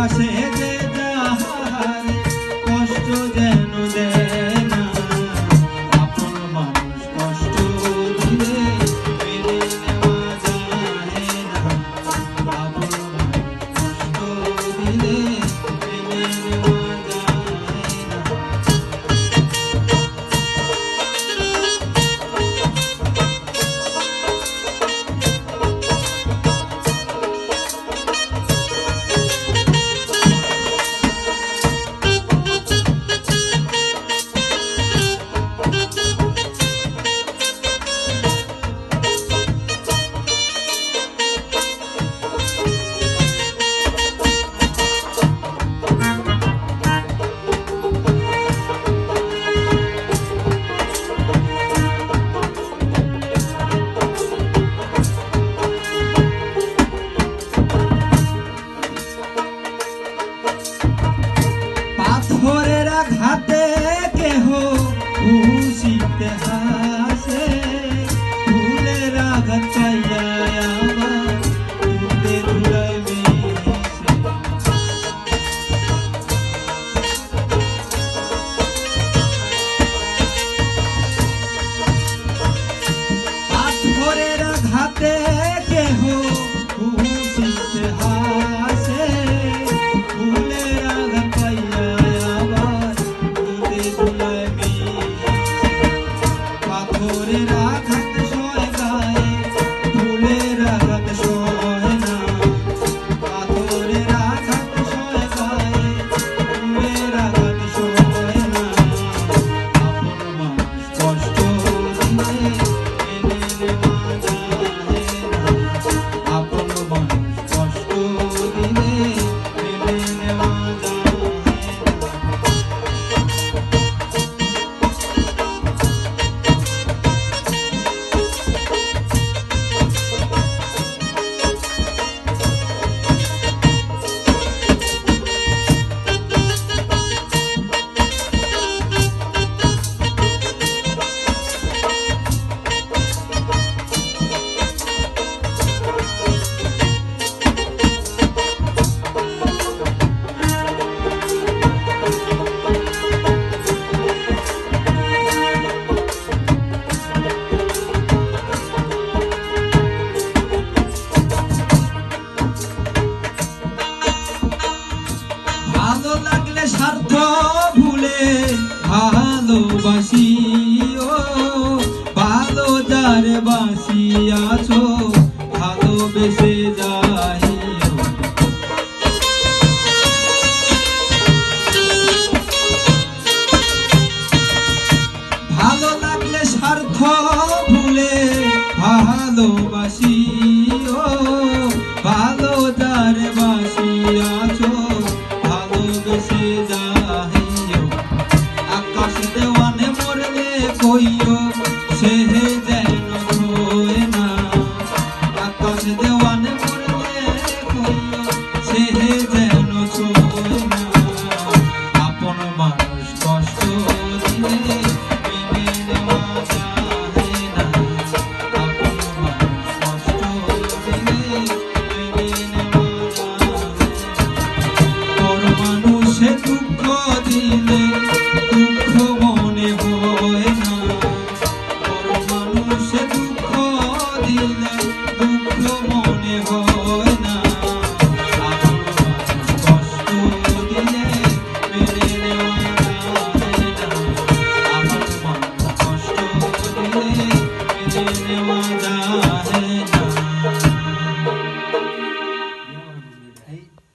ভাসে যে যাহার কষ্ট যেন দেয় না, আপন মানুষ কষ্ট দিলে মেনে নেওয়া যায় না, আপন মানুষ কষ্ট দিলে মেনে নেওয়া যায় না। পাথরের আঘাতে কেহ খুশিতে হাসে, ফুলের আঘাত পাইয়া আবার ফুলে ধুলায় মিশে। পাথরের আঘাতে কেহ খুশিতে হাসে, ফুলের আঘাত পাইয়া পাথরের আঘাত সয় গায়ে, ফুলের আঘাত সয় না, পাথরের আঘাত সয় গায়ে, ফুলের আঘাত সয় না, আপন মানুষ কষ্ট দিলে মেনে নেওয়া যায় না, আপন মানুষ কষ্ট দিলে মেনে নেওয়া যায় না। ভালো লাগলে স্বার্থ ভুলে ভালোবাসি, ও ভালো যারে বাসি আছো ভালোবেসে যাই। ভালো লাগলে স্বার্থ ভুলে ভালোবাসি, ও ভালো যারে বাসি আছো ভালোবেসে যাইও। আকাশ দেওয়ানে মরলে কইও সে যেন ধোয় না, আকাশ দেওয়ানে মরলে কইও সে